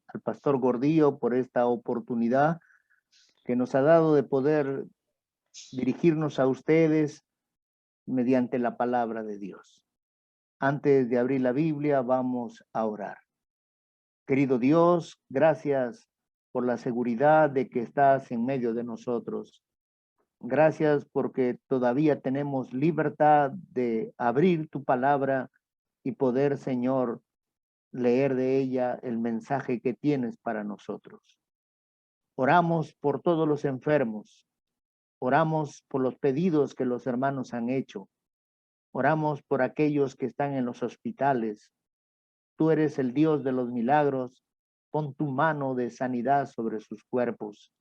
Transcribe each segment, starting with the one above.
Al pastor Gordillo por esta oportunidad que nos ha dado de poder dirigirnos a ustedes mediante la palabra de Dios. Antes de abrir la Biblia, vamos a orar. Querido Dios, gracias por la seguridad de que estás en medio de nosotros. Gracias porque todavía tenemos libertad de abrir tu palabra y poder, Señor, leer de ella el mensaje que tienes para nosotros. Oramos por todos los enfermos. Oramos por los pedidos que los hermanos han hecho. Oramos por aquellos que están en los hospitales. Tú eres el Dios de los milagros. Pon tu mano de sanidad sobre sus cuerpos.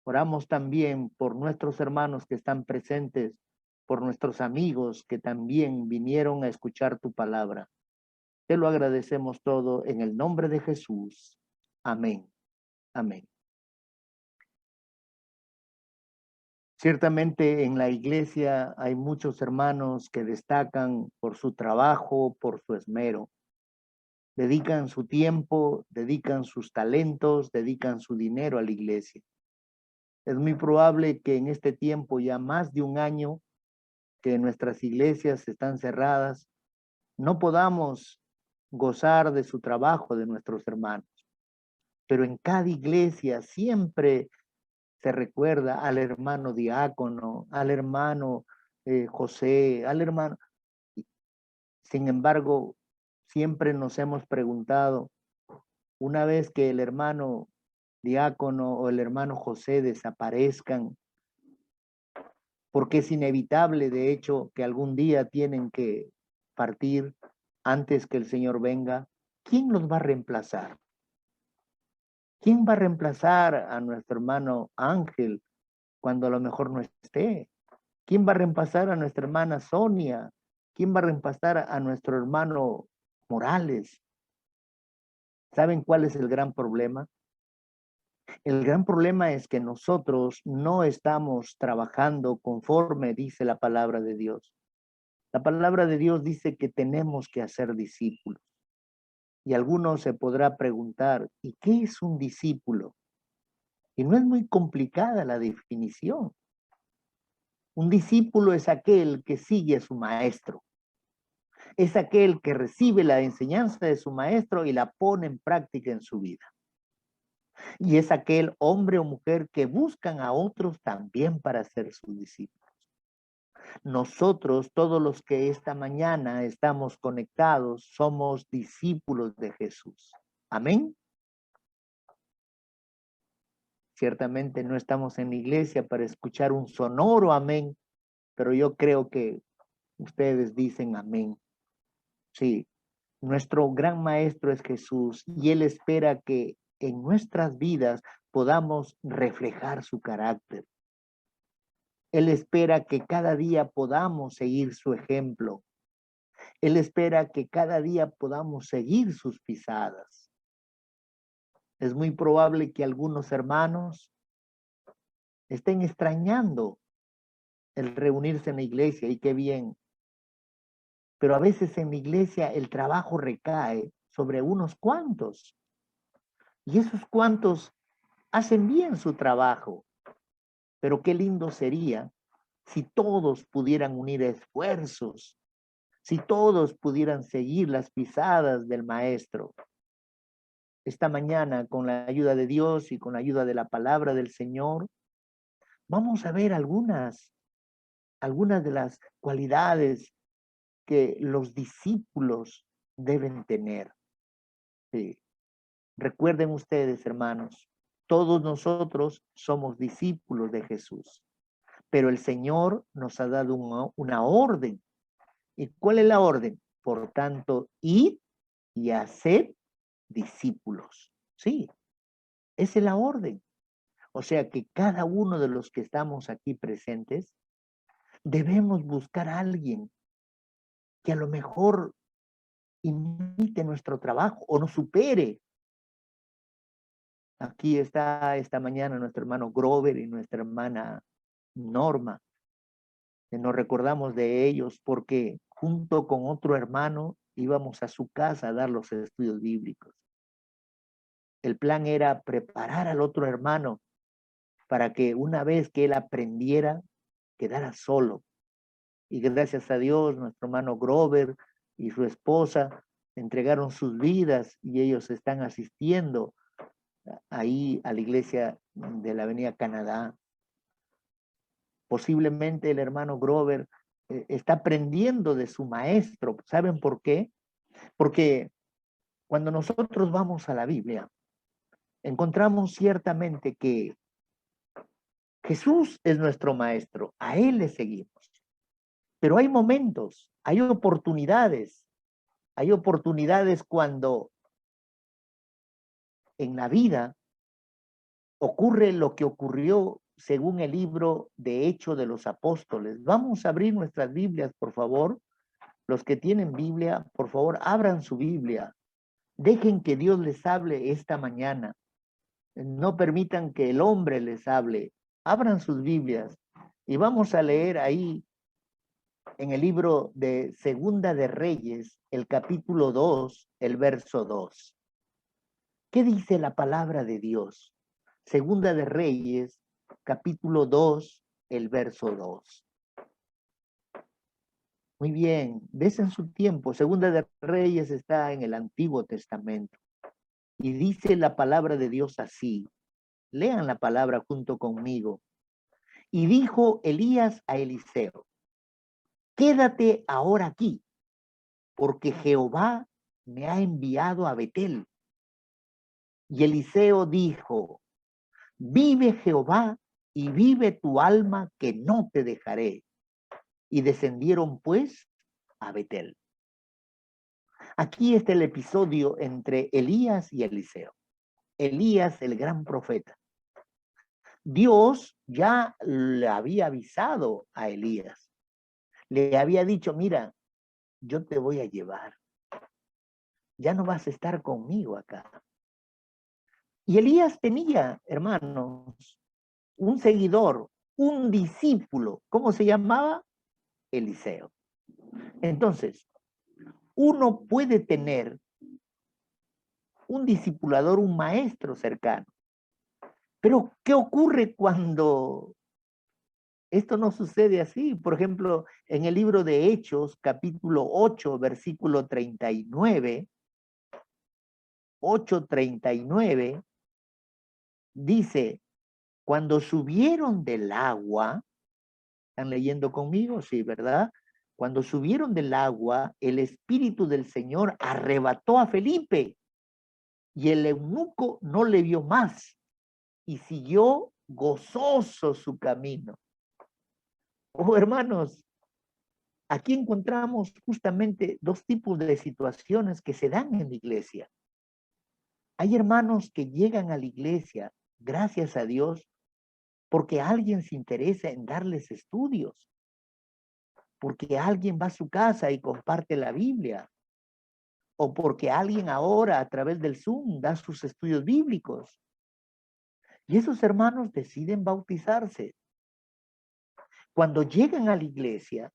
Oramos también por nuestros hermanos que están presentes, por nuestros amigos que también vinieron a escuchar tu palabra. Te lo agradecemos todo en el nombre de Jesús. Amén. Amén. Ciertamente en la iglesia hay muchos hermanos que destacan por su trabajo, por su esmero. Dedican su tiempo, dedican sus talentos, dedican su dinero a la iglesia. Es muy probable que en este tiempo, ya más de un año que nuestras iglesias están cerradas, no podamos gozar de su trabajo de nuestros hermanos. Pero en cada iglesia siempre se recuerda al hermano diácono, al hermano José, al hermano. Sin embargo, siempre nos hemos preguntado, una vez que el hermano diácono o el hermano José desaparezcan, porque es inevitable, de hecho, que algún día tienen que partir antes que el Señor venga, ¿quién los va a reemplazar? ¿Quién va a reemplazar a nuestro hermano Ángel cuando a lo mejor no esté? ¿Quién va a reemplazar a nuestra hermana Sonia? ¿Quién va a reemplazar a nuestro hermano Morales? ¿Saben cuál es el gran problema? El gran problema es que nosotros no estamos trabajando conforme dice la palabra de Dios. La palabra de Dios dice que tenemos que hacer discípulos. Y alguno se podrá preguntar, ¿y qué es un discípulo? Y no es muy complicada la definición. Un discípulo es aquel que sigue a su maestro. Es aquel que recibe la enseñanza de su maestro y la pone en práctica en su vida. Y es aquel hombre o mujer que buscan a otros también para ser sus discípulos. Nosotros, todos los que esta mañana estamos conectados, somos discípulos de Jesús. Amén. Ciertamente no estamos en la iglesia para escuchar un sonoro amén, pero yo creo que ustedes dicen amén. Sí, nuestro gran maestro es Jesús y Él espera que en nuestras vidas podamos reflejar su carácter. Él espera que cada día podamos seguir su ejemplo. Él espera que cada día podamos seguir sus pisadas. Es muy probable que algunos hermanos estén extrañando el reunirse en la iglesia y qué bien. Pero a veces en la iglesia el trabajo recae sobre unos cuantos. Y esos cuantos hacen bien su trabajo. Pero qué lindo sería si todos pudieran unir esfuerzos, si todos pudieran seguir las pisadas del maestro. Esta mañana, con la ayuda de Dios y con la ayuda de la palabra del Señor, vamos a ver algunas de las cualidades que los discípulos deben tener. Sí. Recuerden ustedes, hermanos, todos nosotros somos discípulos de Jesús, pero el Señor nos ha dado una orden. ¿Y cuál es la orden? Por tanto, id y haced discípulos. Sí, esa es la orden. O sea que cada uno de los que estamos aquí presentes debemos buscar a alguien que a lo mejor imite nuestro trabajo o nos supere. Aquí está esta mañana nuestro hermano Grover y nuestra hermana Norma, que nos recordamos de ellos porque junto con otro hermano íbamos a su casa a dar los estudios bíblicos. El plan era preparar al otro hermano para que una vez que él aprendiera, quedara solo. Y gracias a Dios, nuestro hermano Grover y su esposa entregaron sus vidas y ellos están asistiendo ahí a la iglesia de la Avenida Canadá. Posiblemente el hermano Grover está aprendiendo de su maestro. ¿Saben por qué? Porque cuando nosotros vamos a la Biblia, encontramos ciertamente que Jesús es nuestro maestro, a Él le seguimos. Pero hay momentos, hay oportunidades cuando en la vida ocurre lo que ocurrió según el libro de Hechos de los Apóstoles. Vamos a abrir nuestras Biblias, por favor. Los que tienen Biblia, por favor, abran su Biblia. Dejen que Dios les hable esta mañana. No permitan que el hombre les hable. Abran sus Biblias y vamos a leer ahí en el libro de Segunda de Reyes, el capítulo 2, el verso 2. ¿Qué dice la palabra de Dios? Segunda de Reyes, capítulo 2, el verso 2. Muy bien, des en su tiempo. Segunda de Reyes está en el Antiguo Testamento. Y dice la palabra de Dios así. Lean la palabra junto conmigo. Y dijo Elías a Eliseo, quédate ahora aquí, porque Jehová me ha enviado a Betel. Y Eliseo dijo, vive Jehová y vive tu alma que no te dejaré. Y descendieron pues a Betel. Aquí está el episodio entre Elías y Eliseo. Elías, el gran profeta. Dios ya le había avisado a Elías. Le había dicho, mira, yo te voy a llevar. Ya no vas a estar conmigo acá. Y Elías tenía, hermanos, un seguidor, un discípulo. ¿Cómo se llamaba? Eliseo. Entonces, uno puede tener un discipulador, un maestro cercano. Pero, ¿qué ocurre cuando esto no sucede así? Por ejemplo, en el libro de Hechos, capítulo 8, versículo 39, 8:39, dice, cuando subieron del agua, ¿están leyendo conmigo? Sí, ¿verdad? Cuando subieron del agua, el Espíritu del Señor arrebató a Felipe y el eunuco no le vio más y siguió gozoso su camino. Oh, hermanos, aquí encontramos justamente dos tipos de situaciones que se dan en la iglesia. Hay hermanos que llegan a la iglesia, gracias a Dios, porque alguien se interesa en darles estudios, porque alguien va a su casa y comparte la Biblia, o porque alguien ahora a través del Zoom da sus estudios bíblicos. Y esos hermanos deciden bautizarse. Cuando llegan a la iglesia,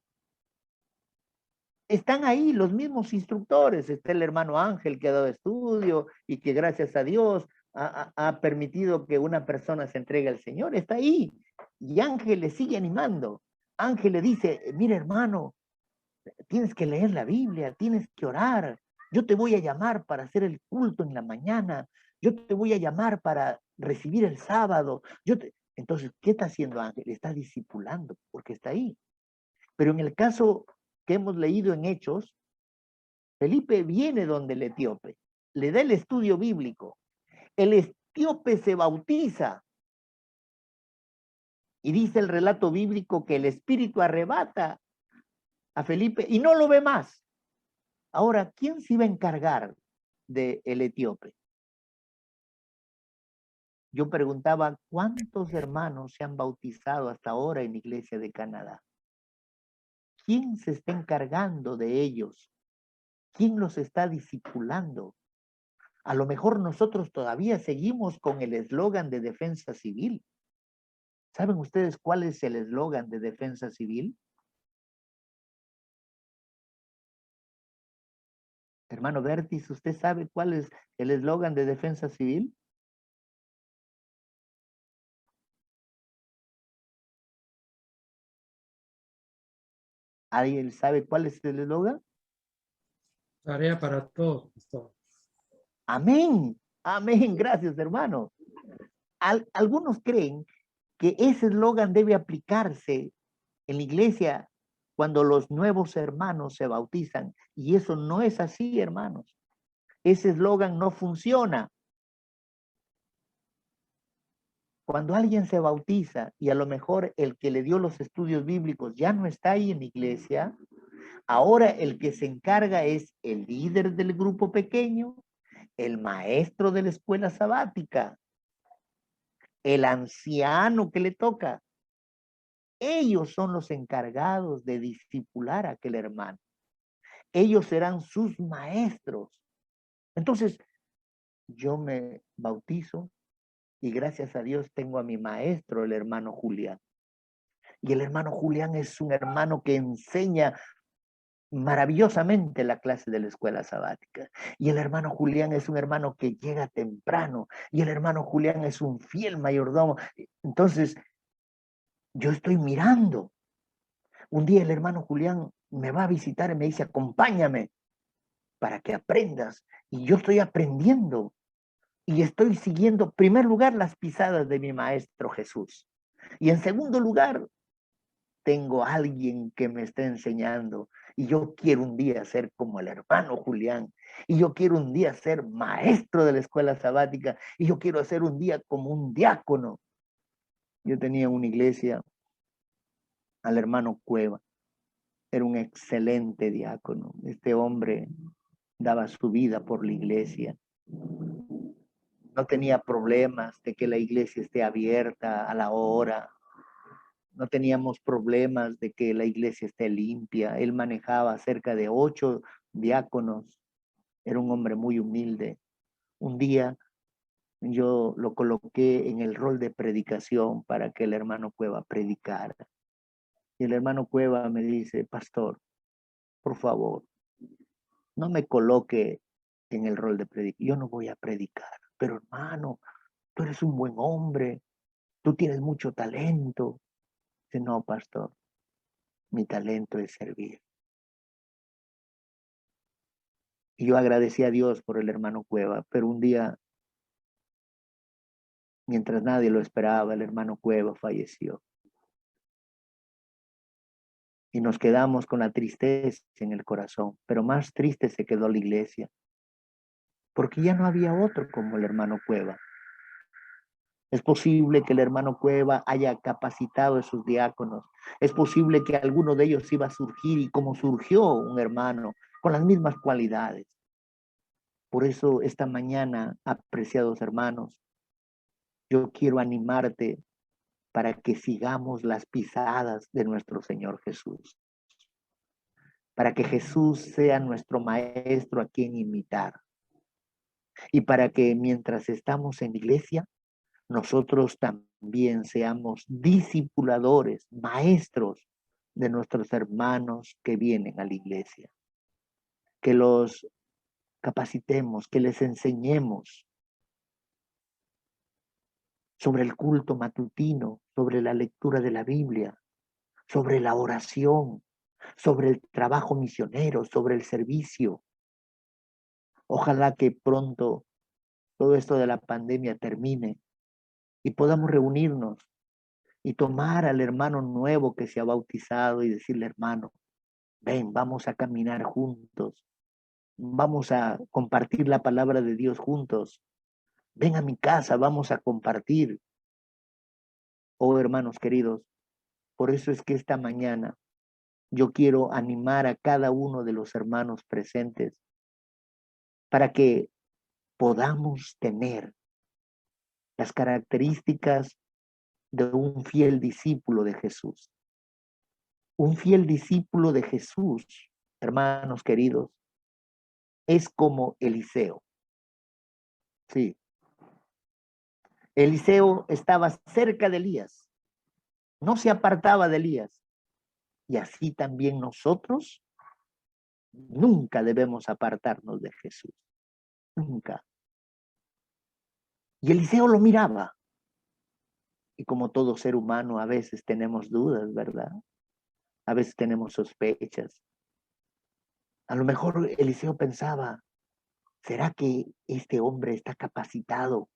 están ahí los mismos instructores. Está el hermano Ángel que ha dado estudio y que gracias a Dios ha permitido que una persona se entregue al Señor. Está ahí. Y Ángel le sigue animando. Ángel le dice, mira hermano, tienes que leer la Biblia, tienes que orar. Yo te voy a llamar para hacer el culto en la mañana. Yo te voy a llamar para recibir el sábado. Entonces, ¿qué está haciendo Ángel? Está discipulando porque está ahí. Pero en el caso que hemos leído en Hechos, Felipe viene donde el etíope, le da el estudio bíblico. El etíope se bautiza y dice el relato bíblico que el Espíritu arrebata a Felipe y no lo ve más. Ahora, ¿quién se iba a encargar del etíope? Yo preguntaba, ¿cuántos hermanos se han bautizado hasta ahora en la iglesia de Canadá? ¿Quién se está encargando de ellos? ¿Quién los está discipulando? A lo mejor nosotros todavía seguimos con el eslogan de defensa civil. ¿Saben ustedes cuál es el eslogan de defensa civil? Hermano Bertis, ¿usted sabe cuál es el eslogan de defensa civil? ¿Alguien sabe cuál es el eslogan? Tarea para todos, pastor. Amén. Amén. Gracias, hermano. Algunos creen que ese eslogan debe aplicarse en la iglesia cuando los nuevos hermanos se bautizan. Y eso no es así, hermanos. Ese eslogan no funciona. Cuando alguien se bautiza y a lo mejor el que le dio los estudios bíblicos ya no está ahí en la iglesia, ahora el que se encarga es el líder del grupo pequeño, el maestro de la escuela sabática, el anciano que le toca. Ellos son los encargados de discipular a aquel hermano. Ellos serán sus maestros. Entonces, yo me bautizo y gracias a Dios tengo a mi maestro, el hermano Julián. Y el hermano Julián es un hermano que enseña maravillosamente la clase de la escuela sabática. Y el hermano Julián es un hermano que llega temprano. Y el hermano Julián es un fiel mayordomo. Entonces, yo estoy mirando. Un día el hermano Julián me va a visitar y me dice, acompáñame para que aprendas. Y yo estoy aprendiendo. Y estoy siguiendo, en primer lugar, las pisadas de mi maestro Jesús. Y en segundo lugar, tengo a alguien que me está enseñando y yo quiero un día ser como el hermano Julián y yo quiero un día ser maestro de la escuela sabática y yo quiero ser un día como un diácono. Yo tenía una iglesia al hermano Cueva, era un excelente diácono. Este hombre daba su vida por la iglesia. No tenía problemas de que la iglesia esté abierta a la hora, no teníamos problemas de que la iglesia esté limpia. Él manejaba cerca de 8 diáconos. Era un hombre muy humilde. Un día yo lo coloqué en el rol de predicación para que el hermano Cueva predicara. Y el hermano Cueva me dice, pastor, por favor, no me coloque en el rol de predicar. Yo no voy a predicar, pero hermano, tú eres un buen hombre, tú tienes mucho talento. Dice, no, pastor, mi talento es servir. Y yo agradecí a Dios por el hermano Cueva, pero un día, mientras nadie lo esperaba, el hermano Cueva falleció. Y nos quedamos con la tristeza en el corazón, pero más triste se quedó la iglesia, porque ya no había otro como el hermano Cueva. Es posible que el hermano Cueva haya capacitado a esos diáconos. Es posible que alguno de ellos iba a surgir y como surgió un hermano con las mismas cualidades. Por eso esta mañana, apreciados hermanos, yo quiero animarte para que sigamos las pisadas de nuestro Señor Jesús, para que Jesús sea nuestro maestro a quien imitar y para que mientras estamos en iglesia, nosotros también seamos discipuladores, maestros de nuestros hermanos que vienen a la iglesia, que los capacitemos, que les enseñemos sobre el culto matutino, sobre la lectura de la Biblia, sobre la oración, sobre el trabajo misionero, sobre el servicio. Ojalá que pronto todo esto de la pandemia termine y podamos reunirnos y tomar al hermano nuevo que se ha bautizado y decirle, hermano, ven, vamos a caminar juntos, vamos a compartir la palabra de Dios juntos, ven a mi casa, vamos a compartir. Oh, hermanos queridos, por eso es que esta mañana yo quiero animar a cada uno de los hermanos presentes para que podamos tener las características de un fiel discípulo de Jesús. Un fiel discípulo de Jesús, hermanos queridos, es como Eliseo. Sí. Eliseo estaba cerca de Elías, no se apartaba de Elías. Y así también nosotros nunca debemos apartarnos de Jesús. Nunca. Y Eliseo lo miraba. Y como todo ser humano, a veces tenemos dudas, ¿verdad? A veces tenemos sospechas. A lo mejor Eliseo pensaba, ¿será que este hombre está capacitado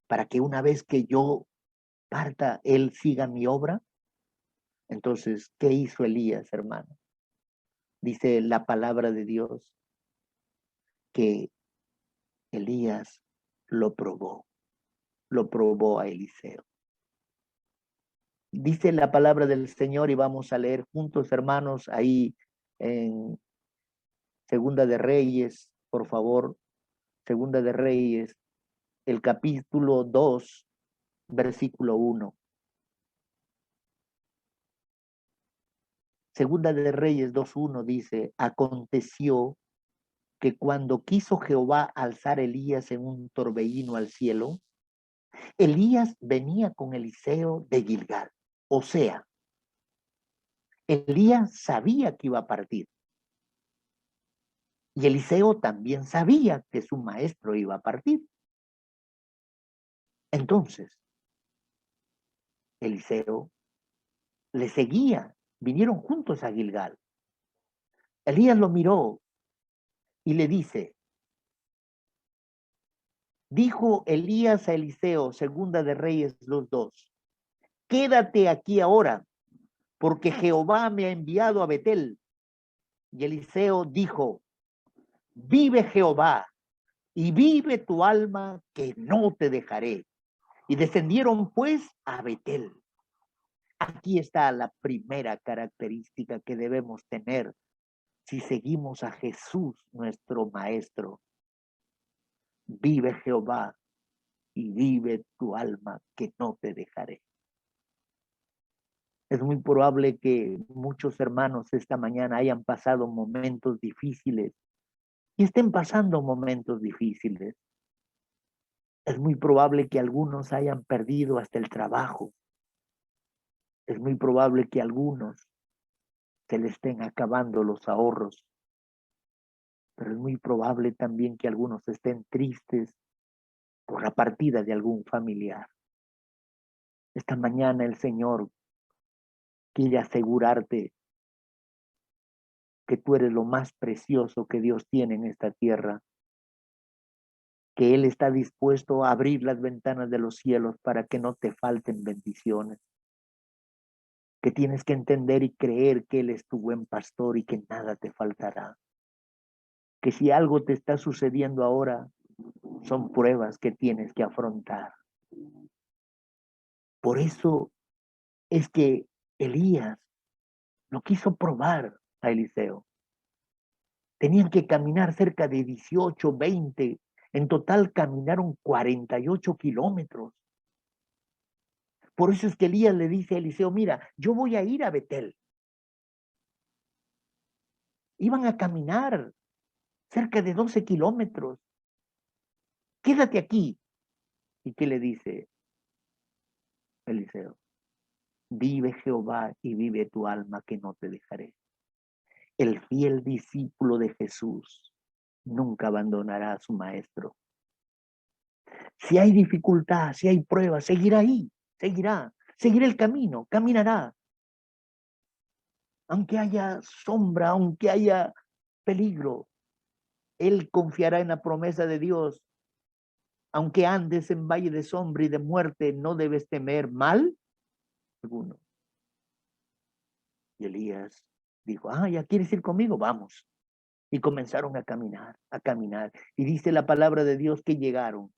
para que una vez que yo parta, él siga mi obra? Entonces, ¿qué hizo Elías, hermano? Dice la palabra de Dios que Elías lo probó a Eliseo. Dice la palabra del Señor y vamos a leer juntos, hermanos, ahí en Segunda de Reyes, por favor, Segunda de Reyes, el capítulo 2, versículo 1. Segunda de Reyes 2:1 dice, aconteció que cuando quiso Jehová alzar Elías en un torbellino al cielo, Elías venía con Eliseo de Gilgal. O sea, Elías sabía que iba a partir. Y Eliseo también sabía que su maestro iba a partir. Entonces, Eliseo le seguía. Vinieron juntos a Gilgal. Elías lo miró y le dice, dijo Elías a Eliseo, Segunda de Reyes 2:2, quédate aquí ahora, porque Jehová me ha enviado a Betel. Y Eliseo dijo, vive Jehová y vive tu alma, que no te dejaré. Y descendieron pues a Betel. Aquí está la primera característica que debemos tener si seguimos a Jesús, nuestro maestro. Vive Jehová y vive tu alma, que no te dejaré. Es muy probable que muchos hermanos esta mañana hayan pasado momentos difíciles y estén pasando momentos difíciles. Es muy probable que algunos hayan perdido hasta el trabajo. Es muy probable que a algunos se les estén acabando los ahorros. Pero es muy probable también que algunos estén tristes por la partida de algún familiar. Esta mañana el Señor quiere asegurarte que tú eres lo más precioso que Dios tiene en esta tierra, que Él está dispuesto a abrir las ventanas de los cielos para que no te falten bendiciones, que tienes que entender y creer que Él es tu buen pastor y que nada te faltará, que si algo te está sucediendo ahora, son pruebas que tienes que afrontar. Por eso es que Elías lo quiso probar a Eliseo. Tenían que caminar cerca de 18, 20. En total caminaron 48 kilómetros. Por eso es que Elías le dice a Eliseo, mira, yo voy a ir a Betel. Iban a caminar cerca de 12 kilómetros. Quédate aquí. ¿Y qué le dice Eliseo? Vive Jehová y vive tu alma, que no te dejaré. El fiel discípulo de Jesús nunca abandonará a su maestro. Si hay dificultad, si hay pruebas, seguirá ahí, seguirá el camino, caminará. Aunque haya sombra, aunque haya peligro, él confiará en la promesa de Dios. Aunque andes en valle de sombra y de muerte, no debes temer mal alguno. Y Elías dijo, ¿ya quieres ir conmigo? Vamos. Y comenzaron a caminar, a caminar. Y dice la palabra de Dios que llegaron.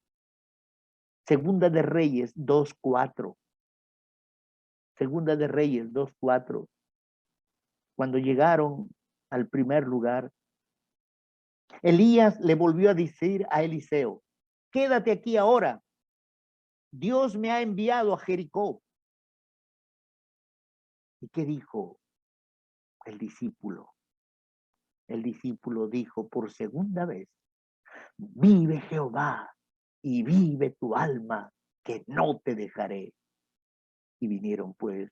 Segunda de Reyes 2:4. Segunda de Reyes 2:4. Cuando llegaron al primer lugar, Elías le volvió a decir a Eliseo, quédate aquí ahora. Dios me ha enviado a Jericó. ¿Y qué dijo el discípulo? El discípulo dijo por segunda vez, vive Jehová y vive tu alma, que no te dejaré. Y vinieron pues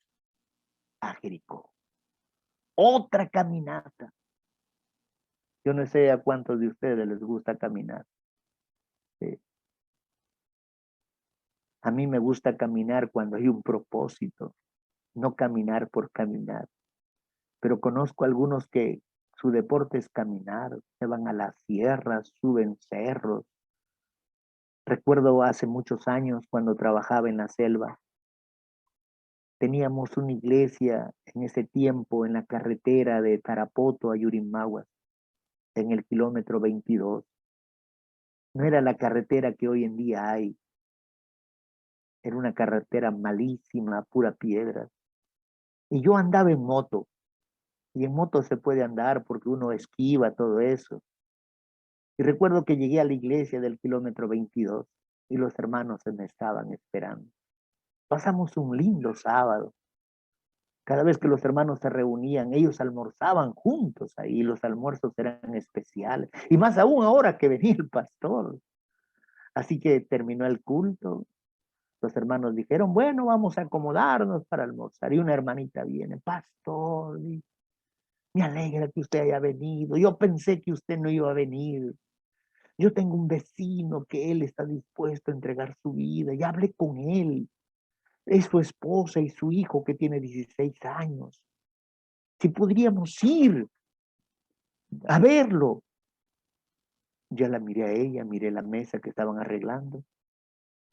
a Jericó. Otra caminata. Yo no sé a cuántos de ustedes les gusta caminar. Sí. A mí me gusta caminar cuando hay un propósito, no caminar por caminar. Pero conozco algunos que su deporte es caminar, se van a las sierras, suben cerros. Recuerdo hace muchos años cuando trabajaba en la selva, teníamos una iglesia en ese tiempo en la carretera de Tarapoto a Yurimaguas, en el kilómetro 22. No era la carretera que hoy en día hay, era una carretera malísima, pura piedra. Y yo andaba en moto, y en moto se puede andar porque uno esquiva todo eso. Y recuerdo que llegué a la iglesia del kilómetro 22 y los hermanos se me estaban esperando. Pasamos un lindo sábado. Cada vez que los hermanos se reunían, ellos almorzaban juntos ahí, los almuerzos eran especiales. Y más aún ahora que venía el pastor. Así que terminó el culto, los hermanos dijeron, bueno, vamos a acomodarnos para almorzar. Y una hermanita viene, pastor, me alegra que usted haya venido. Yo pensé que usted no iba a venir. Yo tengo un vecino que él está dispuesto a entregar su vida. Ya hablé con él. Es su esposa y su hijo que tiene 16 años. Si podríamos ir a verlo. Ya la miré a ella, miré la mesa que estaban arreglando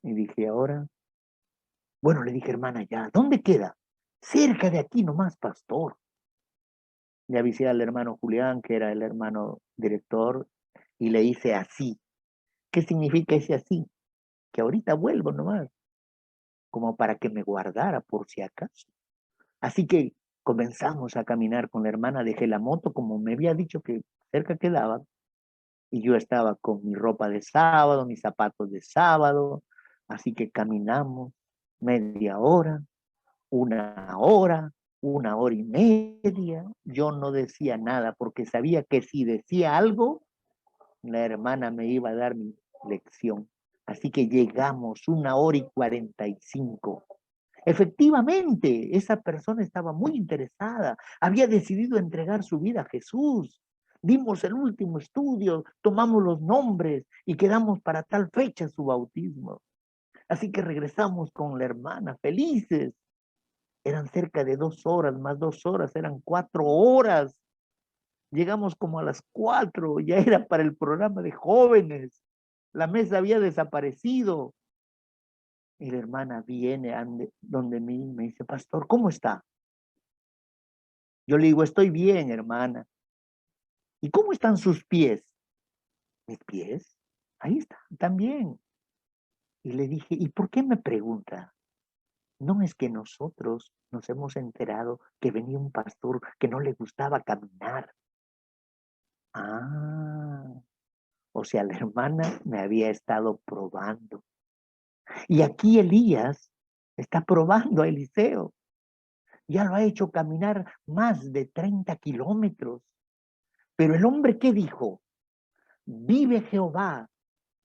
y dije, ahora, bueno, le dije, hermana, ya, ¿dónde queda? Cerca de aquí nomás, pastor. Le avisé al hermano Julián, que era el hermano director, y le hice así. ¿Qué significa ese así? Que ahorita vuelvo nomás, como para que me guardara por si acaso. Así que comenzamos a caminar con la hermana, dejé la moto, como me había dicho que cerca quedaba, y yo estaba con mi ropa de sábado, mis zapatos de sábado, así que caminamos media hora, una hora, una hora y media. Yo no decía nada porque sabía que si decía algo, la hermana me iba a dar mi lección. Así que llegamos 1 hora y 45. Efectivamente, esa persona estaba muy interesada, había decidido entregar su vida a Jesús. Dimos el último estudio, tomamos los nombres y quedamos para tal fecha su bautismo. Así que regresamos con la hermana, felices. Eran cerca de 2 horas, más 2 horas, eran 4 horas. Llegamos como a las 4, ya era para el programa de jóvenes. La mesa había desaparecido. Y la hermana viene donde mí me dice, pastor, ¿cómo está? Yo le digo, estoy bien, hermana. ¿Y cómo están sus pies? ¿Mis pies? Ahí están, también. Y le dije, ¿y por qué me pregunta? No es que nosotros nos hemos enterado que venía un pastor que no le gustaba caminar. Ah, o sea, la hermana me había estado probando. Y aquí Elías está probando a Eliseo. Ya lo ha hecho caminar más de 30 kilómetros. Pero el hombre, ¿qué dijo? Vive Jehová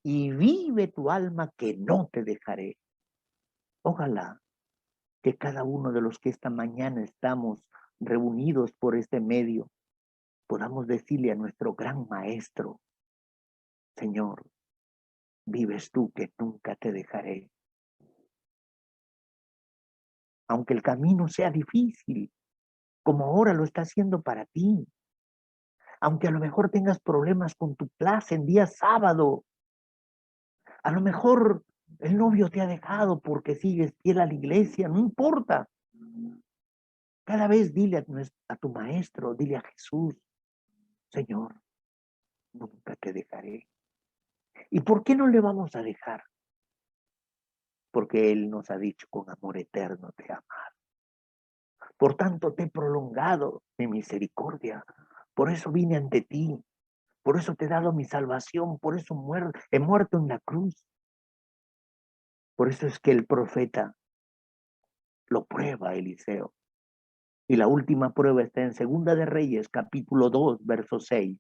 y vive tu alma, que no te dejaré. Ojalá que cada uno de los que esta mañana estamos reunidos por este medio podamos decirle a nuestro gran maestro, Señor, vives tú, que nunca te dejaré. Aunque el camino sea difícil, como ahora lo está haciendo para ti, aunque a lo mejor tengas problemas con tu clase en día sábado, a lo mejor el novio te ha dejado porque sigues fiel a la iglesia, no importa. Cada vez dile a tu maestro, dile a Jesús, Señor, nunca te dejaré. ¿Y por qué no le vamos a dejar? Porque Él nos ha dicho, con amor eterno te amar. Por tanto te he prolongado mi misericordia. Por eso vine ante ti. Por eso te he dado mi salvación. Por eso he muerto en la cruz. Por eso es que el profeta lo prueba, Eliseo. Y la última prueba está en Segunda de Reyes, capítulo 2, verso 6.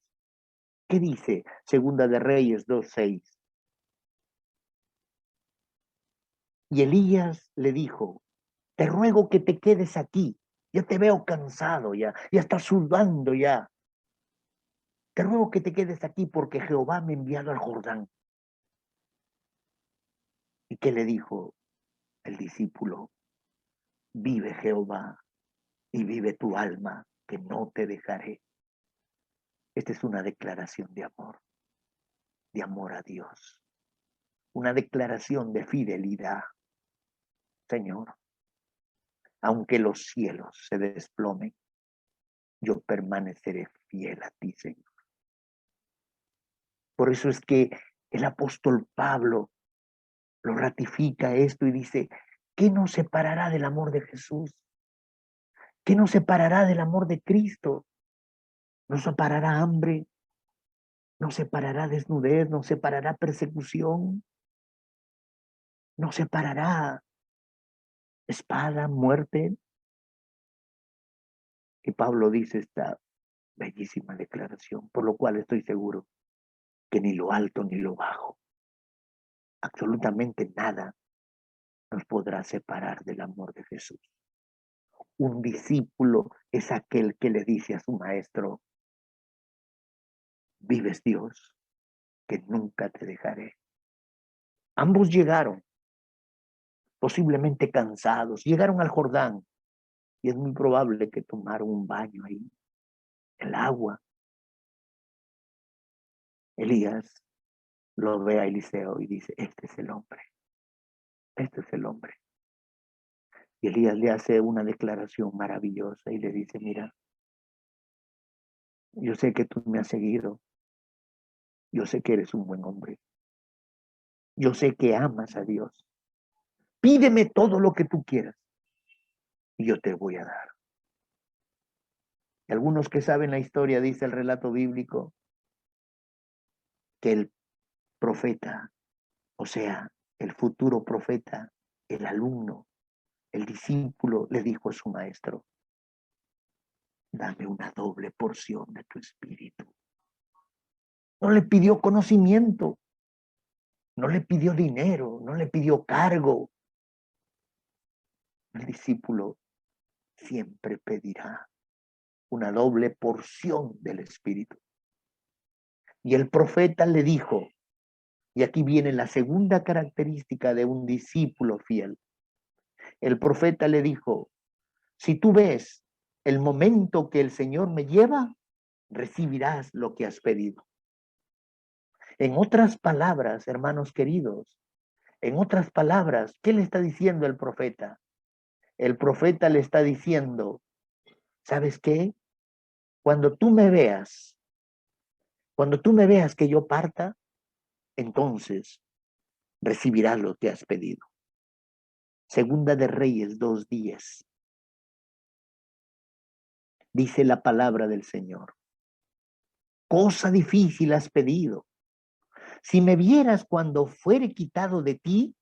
¿Qué dice Segunda de Reyes 2:6? Y Elías le dijo, te ruego que te quedes aquí. Ya te veo cansado ya estás sudando ya. Te ruego que te quedes aquí porque Jehová me ha enviado al Jordán. ¿Y qué le dijo el discípulo? Vive Jehová y vive tu alma, que no te dejaré. Esta es una declaración de amor a Dios, una declaración de fidelidad. Señor, aunque los cielos se desplomen, yo permaneceré fiel a ti, Señor. Por eso es que el apóstol Pablo lo ratifica esto y dice, ¿qué nos separará del amor de Jesús? ¿Qué nos separará del amor de Cristo? ¿Nos separará hambre? ¿Nos separará desnudez? ¿Nos separará persecución? ¿Nos separará espada, muerte? Y Pablo dice esta bellísima declaración, por lo cual estoy seguro que ni lo alto ni lo bajo, absolutamente nada nos podrá separar del amor de Jesús. Un discípulo es aquel que le dice a su maestro, vives Dios, que nunca te dejaré. Ambos llegaron, posiblemente cansados, llegaron al Jordán y es muy probable que tomaron un baño ahí, el agua. Elías lo ve a Eliseo y dice, este es el hombre, este es el hombre. Y Elías le hace una declaración maravillosa y le dice, mira, yo sé que tú me has seguido, yo sé que eres un buen hombre, yo sé que amas a Dios. Pídeme todo lo que tú quieras y yo te voy a dar. Y algunos que saben la historia, dice el relato bíblico, que el profeta, o sea, el futuro profeta, el alumno, el discípulo, le dijo a su maestro, dame una doble porción de tu espíritu. No le pidió conocimiento, no le pidió dinero, no le pidió cargo. El discípulo siempre pedirá una doble porción del espíritu. Y el profeta le dijo, y aquí viene la segunda característica de un discípulo fiel. El profeta le dijo, si tú ves el momento que el Señor me lleva, recibirás lo que has pedido. En otras palabras, hermanos queridos, en otras palabras, ¿qué le está diciendo el profeta? El profeta le está diciendo, ¿sabes qué? Cuando tú me veas que yo parta, entonces recibirás lo que has pedido. Segunda de Reyes 2:10. Dice la palabra del Señor. Cosa difícil has pedido. Si me vieras cuando fuere quitado de ti,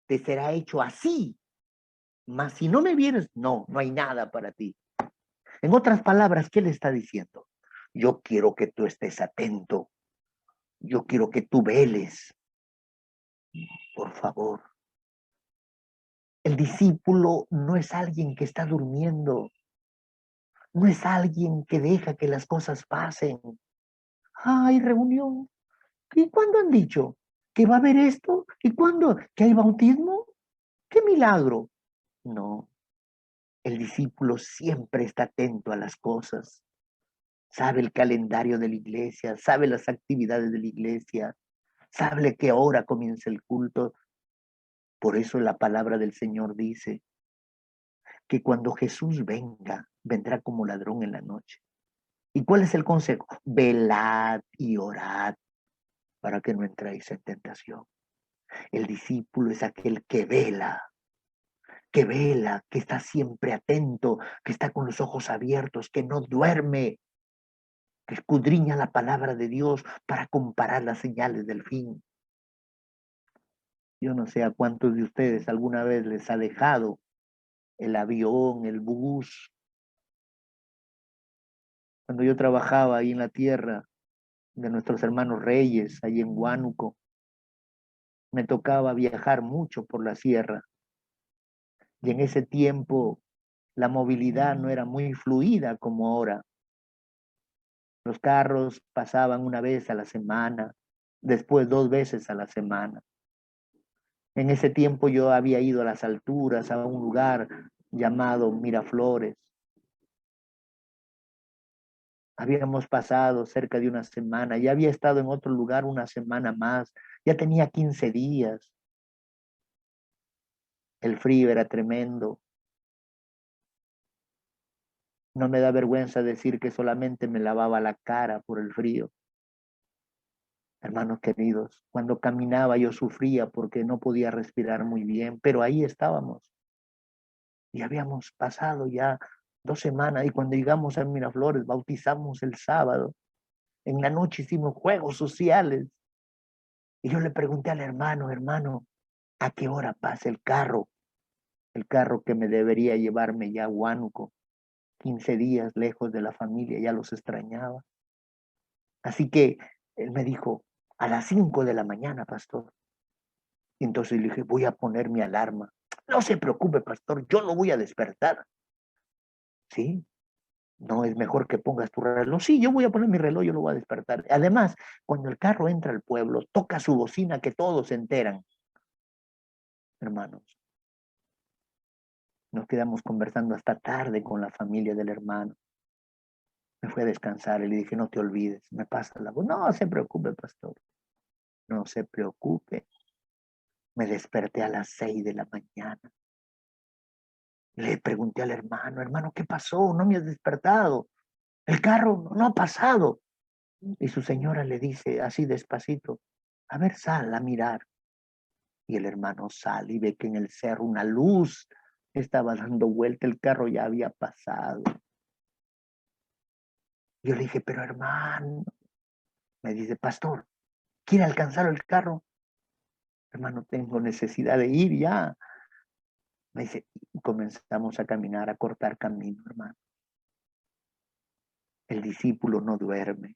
te será hecho así. Mas si no me vieras, no hay nada para ti. En otras palabras, ¿qué le está diciendo? Yo quiero que tú estés atento. Yo quiero que tú veles. Por favor. El discípulo no es alguien que está durmiendo. No es alguien que deja que las cosas pasen. Hay reunión. ¿Y cuándo han dicho que va a haber esto? ¿Y cuándo? ¿Que hay bautismo? ¡Qué milagro! No, el discípulo siempre está atento a las cosas. Sabe el calendario de la iglesia, sabe las actividades de la iglesia, sabe qué hora comienza el culto. Por eso la palabra del Señor dice que cuando Jesús venga, vendrá como ladrón en la noche. ¿Y cuál es el consejo? Velad y orad para que no entréis en tentación. El discípulo es aquel que vela, que está siempre atento, que está con los ojos abiertos, que no duerme, que escudriña la palabra de Dios para comparar las señales del fin. Yo no sé a cuántos de ustedes alguna vez les ha dejado el avión, el bus. Cuando yo trabajaba ahí en la tierra de nuestros hermanos reyes, ahí en Huánuco, me tocaba viajar mucho por la sierra. Y en ese tiempo la movilidad no era muy fluida como ahora. Los carros pasaban una vez a la semana, después 2 veces a la semana. En ese tiempo yo había ido a las alturas, a un lugar llamado Miraflores. Habíamos pasado cerca de una semana, ya había estado en otro lugar una semana más, ya tenía 15 días. El frío era tremendo. No me da vergüenza decir que solamente me lavaba la cara por el frío. Hermanos queridos, cuando caminaba yo sufría porque no podía respirar muy bien, pero ahí estábamos. Y habíamos pasado ya 2 semanas y cuando llegamos a Miraflores bautizamos el sábado. En la noche hicimos juegos sociales. Y yo le pregunté al hermano, hermano, ¿a qué hora pasa el carro? El carro que me debería llevarme ya a Huánuco. 15 días lejos de la familia, ya los extrañaba. Así que él me dijo, a las 5 de la mañana, pastor. Y entonces le dije, voy a poner mi alarma. No se preocupe, pastor, yo lo voy a despertar. ¿Sí? No es mejor que pongas tu reloj. Sí, yo voy a poner mi reloj, yo lo voy a despertar. Además, cuando el carro entra al pueblo, toca su bocina que todos se enteran. Hermanos, nos quedamos conversando hasta tarde con la familia del hermano. Me fui a descansar y le dije, no te olvides, me pasa la voz. No se preocupe, pastor, no se preocupe. Me desperté a las 6 de la mañana. Le pregunté al hermano, hermano, ¿qué pasó? No me has despertado. El carro no ha pasado. Y su señora le dice así despacito, a ver, sal a mirar. Y el hermano sale y ve que en el cerro una luz estaba dando vuelta, el carro ya había pasado. Yo le dije, pero hermano, me dice, pastor, ¿quiere alcanzar el carro? Hermano, tengo necesidad de ir ya. Me dice, y comenzamos a caminar, a cortar camino, hermano. El discípulo no duerme.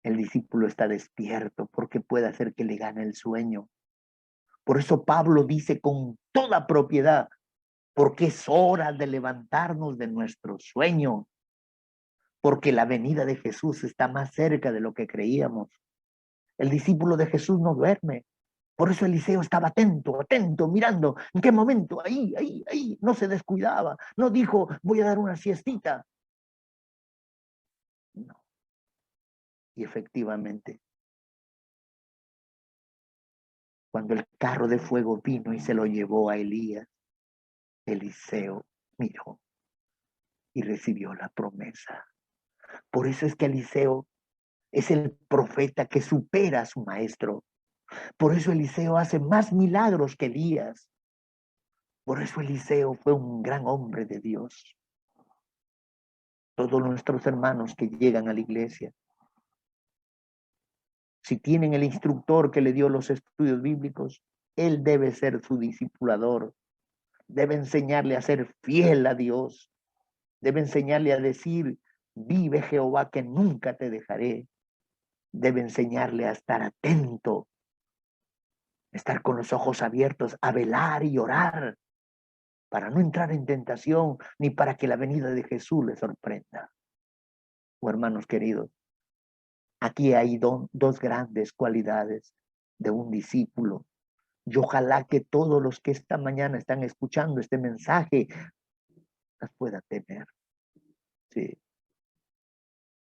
El discípulo está despierto porque puede hacer que le gane el sueño. Por eso Pablo dice con toda propiedad, porque es hora de levantarnos de nuestro sueño, porque la venida de Jesús está más cerca de lo que creíamos. El discípulo de Jesús no duerme. Por eso Eliseo estaba atento, atento, mirando en qué momento, ahí, no se descuidaba, no dijo, voy a dar una siestita. No. Y efectivamente, cuando el carro de fuego vino y se lo llevó a Elías, Eliseo miró y recibió la promesa. Por eso es que Eliseo es el profeta que supera a su maestro. Por eso Eliseo hace más milagros que Elías. Por eso Eliseo fue un gran hombre de Dios. Todos nuestros hermanos que llegan a la iglesia, si tienen el instructor que le dio los estudios bíblicos, él debe ser su discipulador. Debe enseñarle a ser fiel a Dios. Debe enseñarle a decir, vive Jehová que nunca te dejaré. Debe enseñarle a estar atento, estar con los ojos abiertos, a velar y orar para no entrar en tentación ni para que la venida de Jesús le sorprenda. Oh, hermanos queridos, aquí hay dos grandes cualidades de un discípulo. Y ojalá que todos los que esta mañana están escuchando este mensaje las puedan tener. Sí.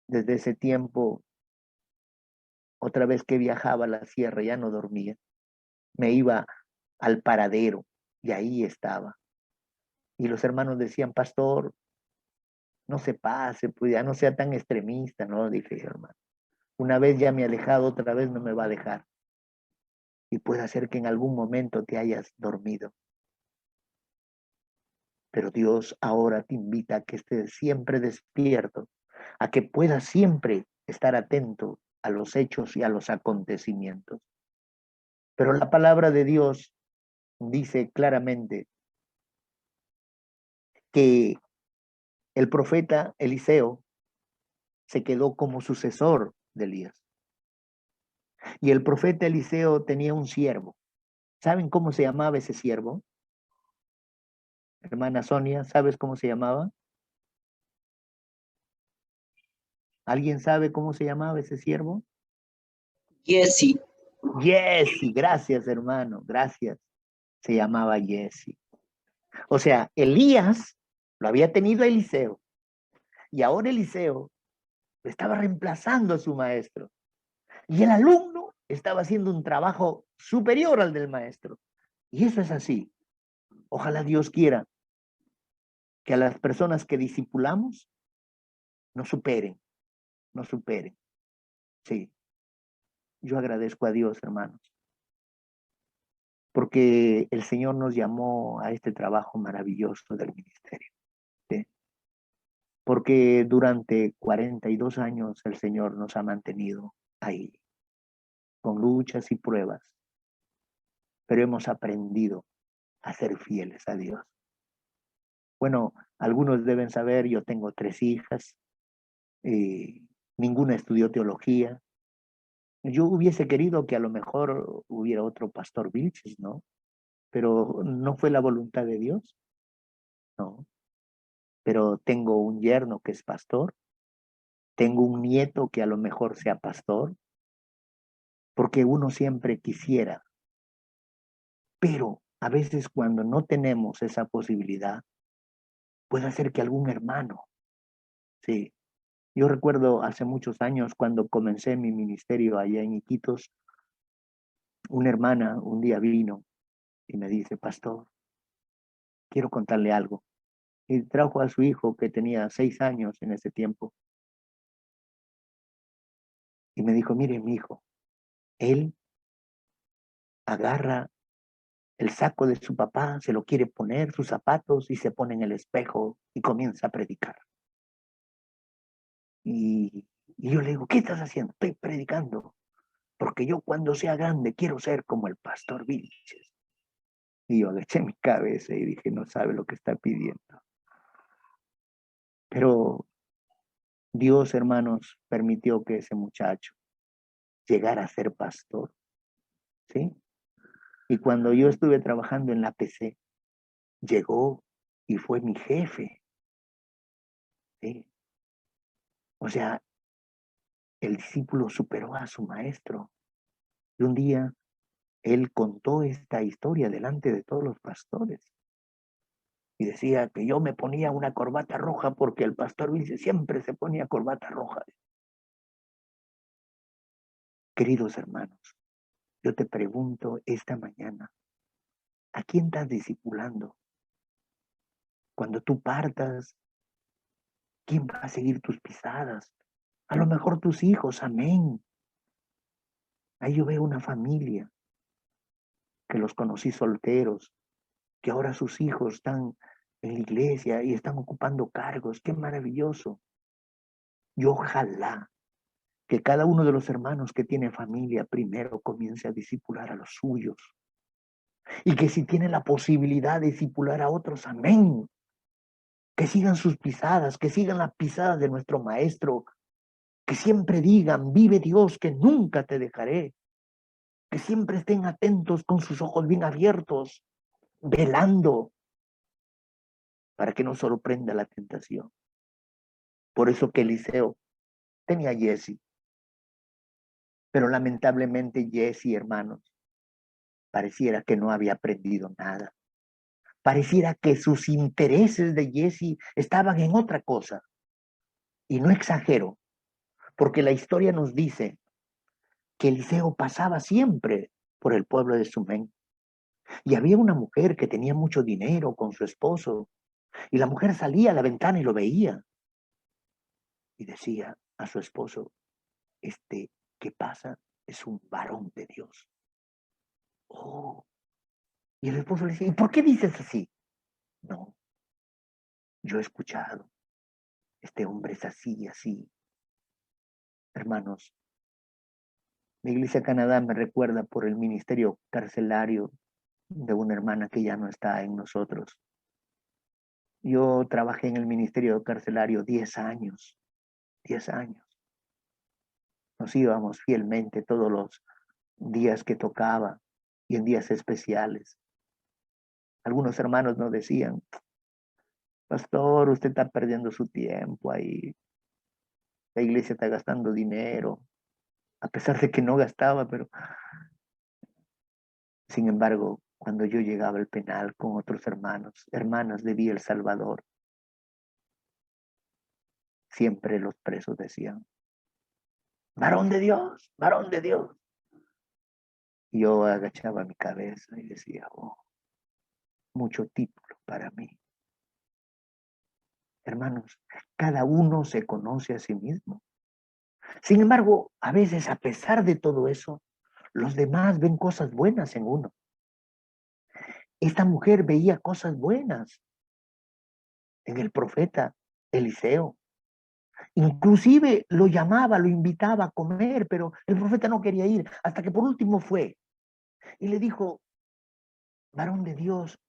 Desde ese tiempo, otra vez que viajaba a la sierra, ya no dormía. Me iba al paradero y ahí estaba. Y los hermanos decían, pastor, no se pase, pues ya no sea tan extremista, ¿no? Dije, hermano. Una vez ya me ha dejado, otra vez no me va a dejar. Y puede ser que en algún momento te hayas dormido. Pero Dios ahora te invita a que estés siempre despierto, a que puedas siempre estar atento a los hechos y a los acontecimientos. Pero la palabra de Dios dice claramente que el profeta Eliseo se quedó como sucesor de Elías. Y el profeta Eliseo tenía un siervo. ¿Saben cómo se llamaba ese siervo? Hermana Sonia, ¿sabes cómo se llamaba? ¿Alguien sabe cómo se llamaba ese siervo? Jesse. Jesse, gracias hermano, gracias. Se llamaba Jesse. O sea, Elías lo había tenido a Eliseo y ahora Eliseo estaba reemplazando a su maestro y el alumno estaba haciendo un trabajo superior al del maestro. Y eso es así. Ojalá Dios quiera que a las personas que discipulamos no superen, no superen. Sí, yo agradezco a Dios, hermanos, porque el Señor nos llamó a este trabajo maravilloso del ministerio. ¿Sí? Porque durante 42 años el Señor nos ha mantenido ahí, con luchas y pruebas, pero hemos aprendido a ser fieles a Dios. Bueno, algunos deben saber, yo tengo 3 hijas, ninguna estudió teología. Yo hubiese querido que a lo mejor hubiera otro pastor Vilches, ¿no? Pero no fue la voluntad de Dios, no. Pero tengo un yerno que es pastor, tengo un nieto que a lo mejor sea pastor, porque uno siempre quisiera, pero a veces cuando no tenemos esa posibilidad, puede ser que algún hermano, sí. Yo recuerdo hace muchos años cuando comencé mi ministerio allá en Iquitos, una hermana un día vino y me dice, pastor, quiero contarle algo. Y trajo a su hijo que tenía 6 años en ese tiempo. Y me dijo, mire mi hijo, él agarra el saco de su papá, se lo quiere poner, sus zapatos, y se pone en el espejo y comienza a predicar. Y yo le digo, ¿qué estás haciendo? Estoy predicando, porque yo cuando sea grande quiero ser como el pastor Vilches. Y yo agaché mi cabeza y dije, no sabe lo que está pidiendo. Pero Dios, hermanos, permitió que ese muchacho llegara a ser pastor, ¿sí? Y cuando yo estuve trabajando en la PC, llegó y fue mi jefe, ¿sí? O sea, el discípulo superó a su maestro. Y un día él contó esta historia delante de todos los pastores. Y decía que yo me ponía una corbata roja porque el pastor Vilches siempre se ponía corbata roja. Queridos hermanos, yo te pregunto esta mañana, ¿a quién estás discipulando? Cuando tú partas, ¿quién va a seguir tus pisadas? A lo mejor tus hijos, amén. Ahí yo veo una familia que los conocí solteros, que ahora sus hijos están en la iglesia y están ocupando cargos. ¡Qué maravilloso! Y ojalá que cada uno de los hermanos que tiene familia primero comience a discipular a los suyos. Y que si tiene la posibilidad de discipular a otros, amén. Que sigan sus pisadas, que sigan las pisadas de nuestro maestro. Que siempre digan, vive Dios, que nunca te dejaré. Que siempre estén atentos con sus ojos bien abiertos, velando, para que no sorprenda la tentación. Por eso que Eliseo tenía a Jesse. Pero lamentablemente Jesse, hermanos, pareciera que no había aprendido nada. Pareciera que sus intereses de Jesse estaban en otra cosa. Y no exagero, porque la historia nos dice que Eliseo pasaba siempre por el pueblo de Sumén. Y había una mujer que tenía mucho dinero con su esposo. Y la mujer salía a la ventana y lo veía. Y decía a su esposo, este que pasa es un varón de Dios. Oh. Y el esposo le decía, ¿y por qué dices así? No, yo he escuchado, este hombre es así y así. Hermanos, la Iglesia Canadá me recuerda por el ministerio carcelario de una hermana que ya no está en nosotros. Yo trabajé en el ministerio carcelario 10 años, 10 años. Nos íbamos fielmente todos días que tocaba y en días especiales. Algunos hermanos nos decían, pastor, usted está perdiendo su tiempo ahí, la iglesia está gastando dinero, a pesar de que no gastaba, pero sin embargo, cuando yo llegaba al penal con otros hermanos, hermanas de Vía El Salvador, siempre los presos decían, varón de Dios, varón de Dios. Y yo agachaba mi cabeza y decía, oh, mucho título para mí. Hermanos, cada uno se conoce a sí mismo. Sin embargo, a veces, a pesar de todo eso, los demás ven cosas buenas en uno. Esta mujer veía cosas buenas en el profeta Eliseo. Inclusive lo llamaba, lo invitaba a comer, pero el profeta no quería ir, hasta que por último fue. Y le dijo, varón de Dios,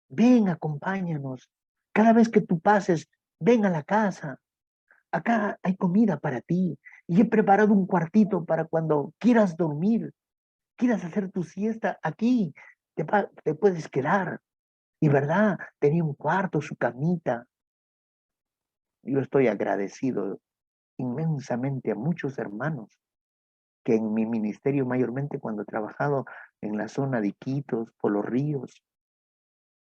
ven, acompáñanos. Cada vez que tú pases, ven a la casa. Acá hay comida para ti. Y he preparado un cuartito para cuando quieras dormir, quieras hacer tu siesta, aquí te puedes quedar. Y verdad, tenía un cuarto, su camita. Yo estoy agradecido inmensamente a muchos hermanos que en mi ministerio, mayormente cuando he trabajado en la zona de Iquitos, por los ríos,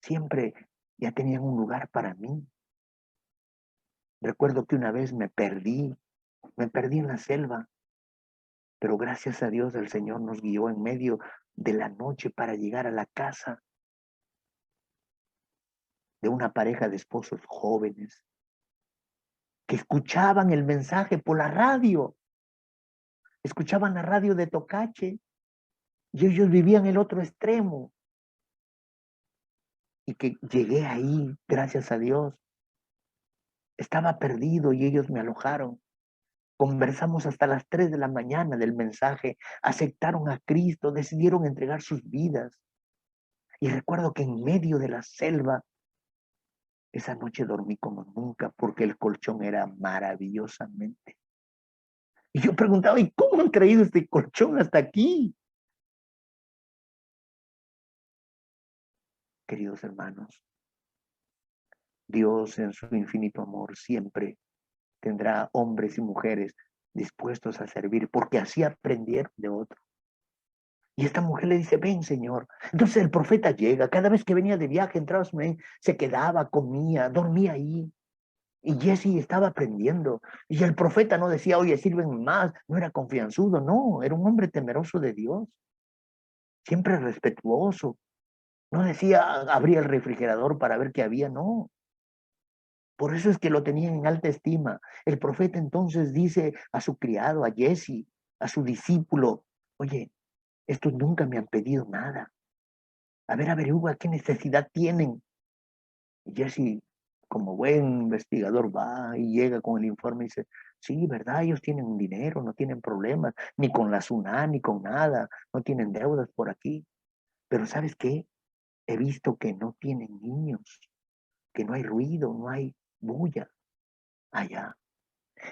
siempre ya tenían un lugar para mí. Recuerdo que una vez me perdí en la selva, pero gracias a Dios el Señor nos guió en medio de la noche para llegar a la casa de una pareja de esposos jóvenes que escuchaban el mensaje por la radio, escuchaban la radio de Tocache y ellos vivían el otro extremo. Y que llegué ahí, gracias a Dios. Estaba perdido y ellos me alojaron. Conversamos hasta las 3 de la mañana del mensaje, aceptaron a Cristo, decidieron entregar sus vidas. Y recuerdo que en medio de la selva, esa noche dormí como nunca porque el colchón era maravillosamente. Y yo preguntaba, ¿y cómo han traído este colchón hasta aquí? Queridos hermanos, Dios en su infinito amor siempre tendrá hombres y mujeres dispuestos a servir, porque así aprendieron de otro. Y esta mujer le dice, ven, Señor. Entonces el profeta llega, cada vez que venía de viaje, entraba, se quedaba, comía, dormía ahí. Y Jesse estaba aprendiendo. Y el profeta no decía, oye, sirven más, no era confianzudo, no, era un hombre temeroso de Dios, siempre respetuoso. No decía, abría el refrigerador para ver qué había, no. Por eso es que lo tenían en alta estima. El profeta entonces dice a su criado, a Jesse, a su discípulo, oye, estos nunca me han pedido nada. A ver, averigua qué necesidad tienen. Y Jesse, como buen investigador, va y llega con el informe y dice, sí, ¿verdad? Ellos tienen dinero, no tienen problemas, ni con la SUNAT, ni con nada, no tienen deudas por aquí. Pero ¿sabes qué? He visto que no tienen niños, que no hay ruido, no hay bulla allá.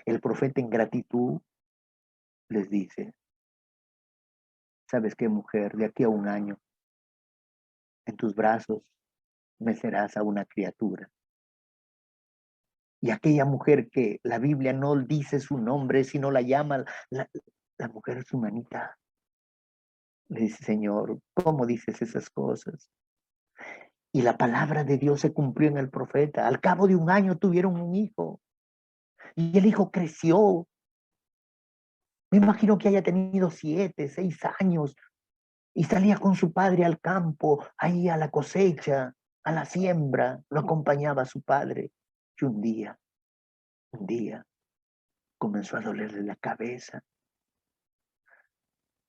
El profeta en gratitud les dice, ¿sabes qué, mujer? De aquí a un año, en tus brazos mecerás a una criatura. Y aquella mujer que la Biblia no dice su nombre, sino la llama la mujer sumanita, le dice, Señor, ¿cómo dices esas cosas? Y la palabra de Dios se cumplió en el profeta. Al cabo de un año tuvieron un hijo. Y el hijo creció. Me imagino que haya tenido 7, 6 años. Y salía con su padre al campo, ahí a la cosecha, a la siembra. Lo acompañaba su padre. Y un día, comenzó a dolerle la cabeza.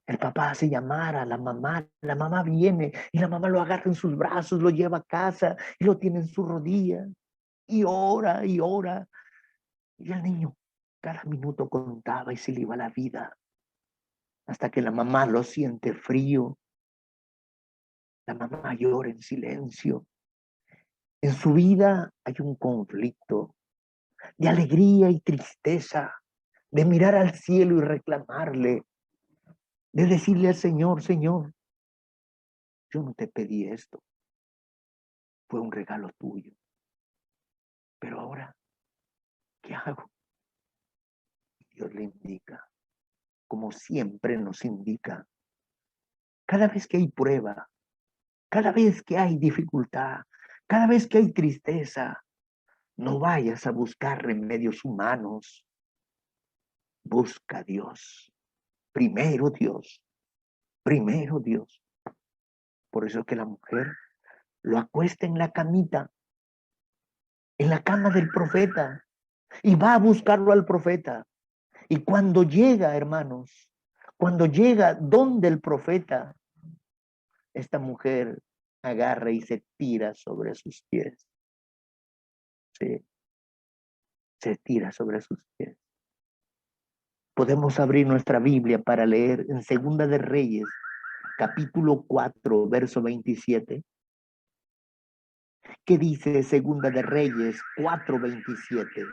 El papá hace llamar a la mamá viene y la mamá lo agarra en sus brazos, lo lleva a casa y lo tiene en su rodilla y ora y ora. Y el niño cada minuto contaba y se le iba la vida hasta que la mamá lo siente frío. La mamá llora en silencio. En su vida hay un conflicto de alegría y tristeza, de mirar al cielo y reclamarle, de decirle al Señor, Señor, yo no te pedí esto, fue un regalo tuyo. Pero ahora, ¿qué hago? Dios le indica, como siempre nos indica, cada vez que hay prueba, cada vez que hay dificultad, cada vez que hay tristeza, no vayas a buscar remedios humanos. Busca a Dios. Primero Dios. Primero Dios. Por eso que la mujer lo acuesta en la camita, en la cama del profeta, y va a buscarlo al profeta. Y cuando llega, hermanos, cuando llega donde el profeta, esta mujer agarra y se tira sobre sus pies. Sí, se tira sobre sus pies. Podemos abrir nuestra Biblia para leer en Segunda de Reyes, capítulo 4, verso 27. ¿Qué dice Segunda de Reyes 4:27?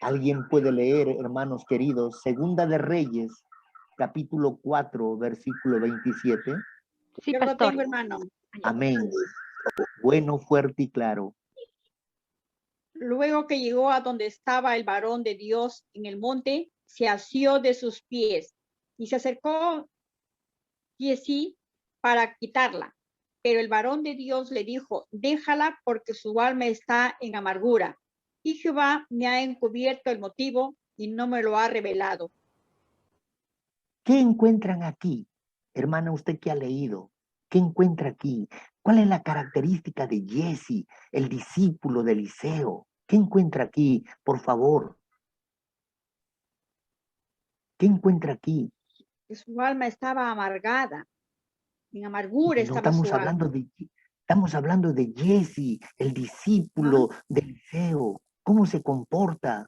¿Alguien puede leer, hermanos queridos, Segunda de Reyes, capítulo 4, versículo 27? Sí, Yo lo pastor. tengo, hermano. Amén. Bueno, fuerte y claro. Luego que llegó a donde estaba el varón de Dios en el monte, se asió de sus pies y se acercó Giezi para quitarla. Pero el varón de Dios le dijo, déjala porque su alma está en amargura. Y Jehová me ha encubierto el motivo y no me lo ha revelado. ¿Qué encuentran aquí? Hermana, usted que ha leído, ¿qué encuentra aquí? ¿Cuál es la característica de Giezi, el discípulo de Eliseo? ¿Qué encuentra aquí, por favor? ¿Qué encuentra aquí? Que su alma estaba amargada. En amargura No estaba su alma. estamos hablando de Giezi, el discípulo de Eliseo. ¿Cómo se comporta?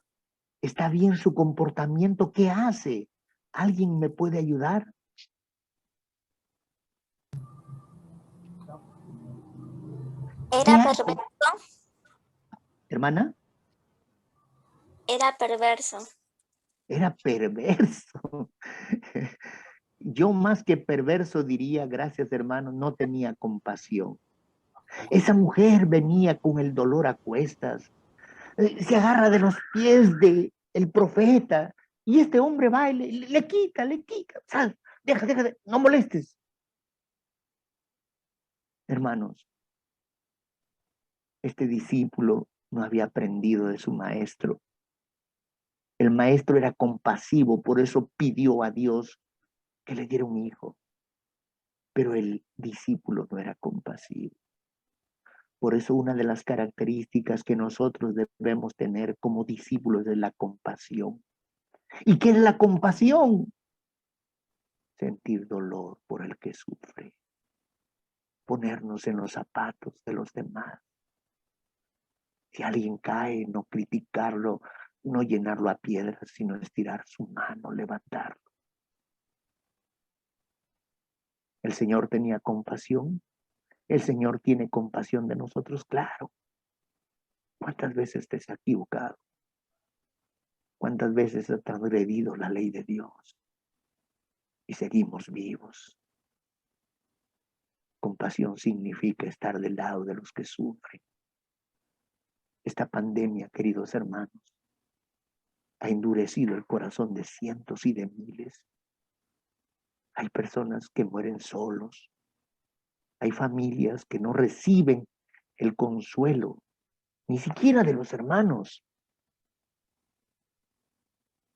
¿Está bien su comportamiento? ¿Qué hace? ¿Alguien me puede ayudar? Era perverso. Hermana, Era perverso. era perverso. Yo más que perverso diría, gracias hermano, no tenía compasión. Esa mujer venía con el dolor a cuestas. Se agarra de los pies del profeta y este hombre va y le quita, sal, deja, no molestes. Hermanos, este discípulo no había aprendido de su maestro. El maestro era compasivo, por eso pidió a Dios que le diera un hijo. Pero el discípulo no era compasivo. Por eso una de las características que nosotros debemos tener como discípulos es la compasión. ¿Y qué es la compasión? Sentir dolor por el que sufre. Ponernos en los zapatos de los demás. Si alguien cae, no criticarlo, no llenarlo a piedras, sino estirar su mano, levantarlo. El Señor tenía compasión. El Señor tiene compasión de nosotros, claro. ¿Cuántas veces te has equivocado? ¿Cuántas veces has transgredido la ley de Dios? Y seguimos vivos. Compasión significa estar del lado de los que sufren. Esta pandemia, queridos hermanos, ha endurecido el corazón de cientos y de miles. Hay personas que mueren solos. Hay familias que no reciben el consuelo, ni siquiera de los hermanos.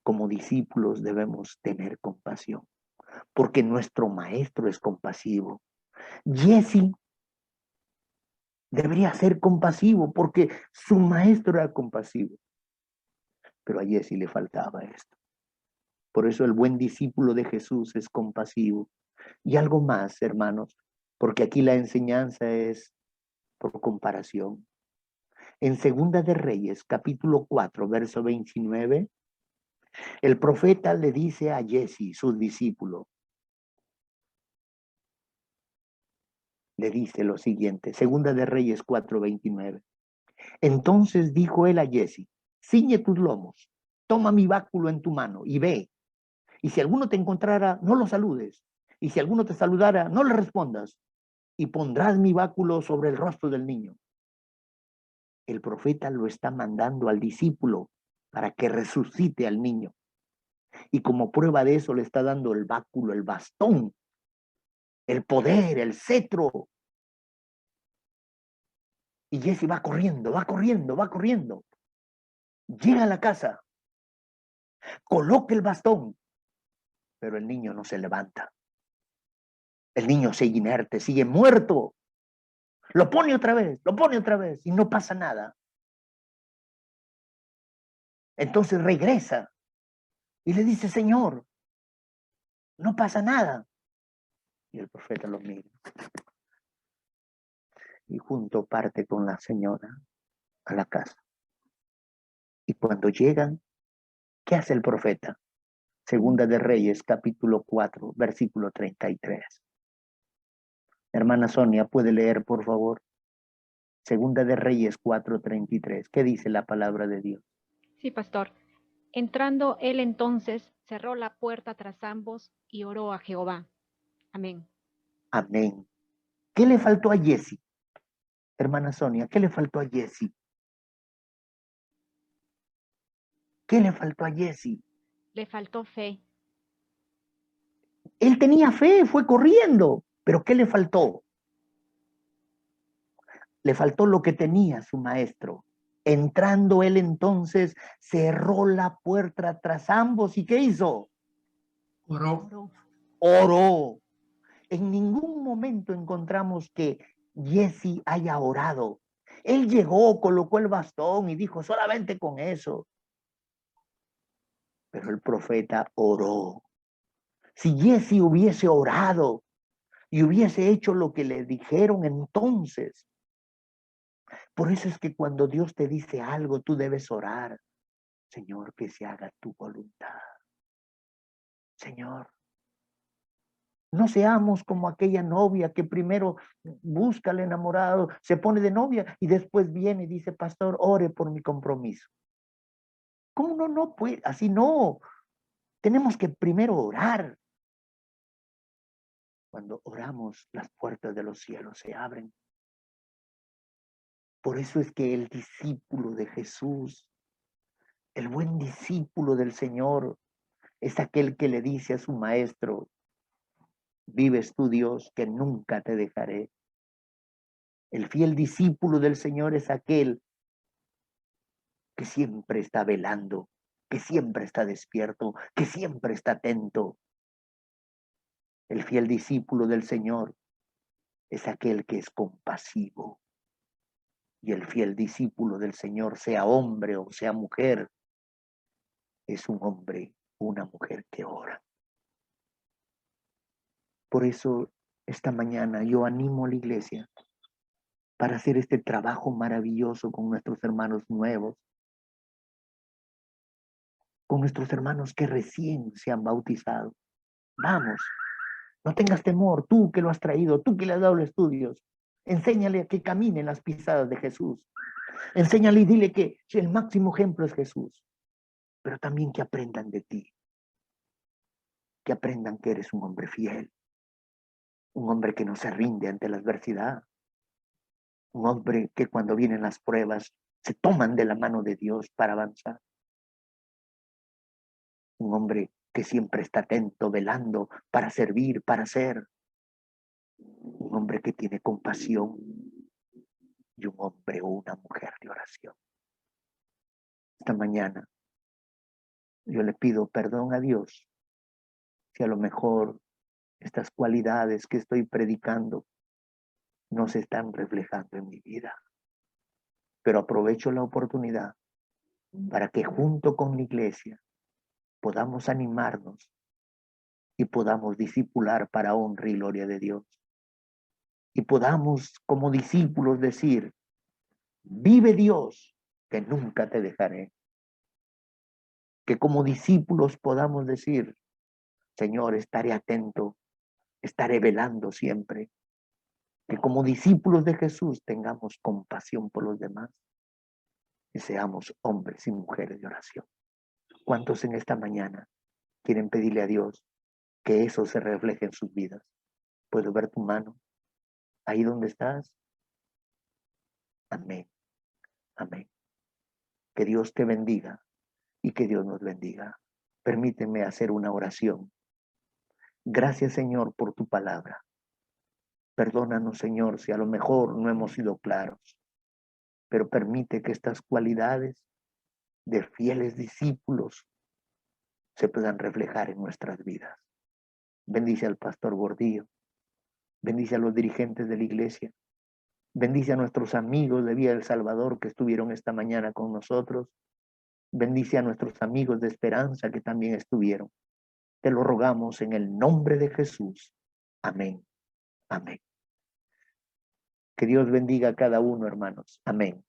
Como discípulos debemos tener compasión, porque nuestro maestro es compasivo. Giezi debería ser compasivo porque su maestro era compasivo. Pero a Giezi le faltaba esto. Por eso el buen discípulo de Jesús es compasivo. Y algo más, hermanos, porque aquí la enseñanza es por comparación. En Segunda de Reyes, capítulo 4, verso 29, el profeta le dice a Giezi, su discípulo, le dice lo siguiente, Segunda de Reyes 4, 29. Entonces dijo él a Giezi, ciñe tus lomos, toma mi báculo en tu mano y ve. Y si alguno te encontrara, no lo saludes. Y si alguno te saludara, no le respondas. Y pondrás mi báculo sobre el rostro del niño. El profeta lo está mandando al discípulo para que resucite al niño. Y como prueba de eso le está dando el báculo, el bastón, el poder, el cetro. Y Jesse va corriendo, va corriendo, va corriendo. Llega a la casa, coloca el bastón, pero el niño no se levanta. El niño sigue inerte, sigue muerto. Lo pone otra vez y no pasa nada. Entonces regresa y le dice, Señor, no pasa nada. Y el profeta lo mira. Y junto parte con la señora a la casa. Y cuando llegan, ¿qué hace el profeta? Segunda de Reyes, capítulo 4, versículo 33. Hermana Sonia, ¿puede leer, por favor? Segunda de Reyes 4:33. ¿Qué dice la palabra de Dios? Sí, pastor. Entrando él entonces, cerró la puerta tras ambos y oró a Jehová. Amén. Amén. ¿Qué le faltó a Jesse? Hermana Sonia, ¿qué le faltó a Jesse? ¿Qué le faltó a Jesse? Le faltó fe. Él tenía fe, fue corriendo, pero ¿qué le faltó? Le faltó lo que tenía su maestro. Entrando él entonces, cerró la puerta tras ambos y ¿qué hizo? Oró. Oró. En ningún momento encontramos que Jesse haya orado. Él llegó, colocó el bastón y dijo, solamente con eso. Pero el profeta oró. Si Jesse hubiese orado y hubiese hecho lo que le dijeron entonces. Por eso es que cuando Dios te dice algo, tú debes orar. Señor, que se haga tu voluntad. Señor, no seamos como aquella novia que primero busca al enamorado, se pone de novia y después viene y dice, pastor, ore por mi compromiso. ¿Cómo no? No puede, así no. Tenemos que primero orar. Cuando oramos, las puertas de los cielos se abren. Por eso es que el discípulo de Jesús, el buen discípulo del Señor, es aquel que le dice a su maestro, vives tú, Dios, que nunca te dejaré. El fiel discípulo del Señor es aquel que siempre está velando, que siempre está despierto, que siempre está atento. El fiel discípulo del Señor es aquel que es compasivo. Y el fiel discípulo del Señor, sea hombre o sea mujer, es un hombre o una mujer que ora. Por eso, esta mañana yo animo a la iglesia para hacer este trabajo maravilloso con nuestros hermanos nuevos, con nuestros hermanos que recién se han bautizado. Vamos, no tengas temor, tú que lo has traído, tú que le has dado los estudios. Enséñale a que camine en las pisadas de Jesús. Enséñale y dile que el máximo ejemplo es Jesús. Pero también que aprendan de ti. Que aprendan que eres un hombre fiel. Un hombre que no se rinde ante la adversidad. Un hombre que cuando vienen las pruebas se toman de la mano de Dios para avanzar. Un hombre que siempre está atento, velando, para servir, para ser. Un hombre que tiene compasión y un hombre o una mujer de oración. Esta mañana yo le pido perdón a Dios si a lo mejor estas cualidades que estoy predicando no se están reflejando en mi vida. Pero aprovecho la oportunidad para que junto con la iglesia podamos animarnos y podamos discipular para honra y gloria de Dios. Y podamos como discípulos decir, vive Dios, que nunca te dejaré. Que como discípulos podamos decir, Señor, estaré atento, estaré velando siempre. Que como discípulos de Jesús tengamos compasión por los demás y seamos hombres y mujeres de oración. ¿Cuántos en esta mañana quieren pedirle a Dios que eso se refleje en sus vidas. Puedo ver tu mano ahí donde estás. Amén. Amén. Que Dios te bendiga y que Dios nos bendiga. Permíteme hacer una oración. Gracias, Señor, por tu palabra. Perdónanos, Señor, si a lo mejor no hemos sido claros, pero permite que estas cualidades de fieles discípulos se puedan reflejar en nuestras vidas. Bendice al pastor Gordillo, bendice a los dirigentes de la iglesia, bendice a nuestros amigos de Vía del Salvador que estuvieron esta mañana con nosotros, bendice a nuestros amigos de Esperanza que también estuvieron. Te lo rogamos en el nombre de Jesús. Amén. Amén. Que Dios bendiga a cada uno, hermanos. Amén.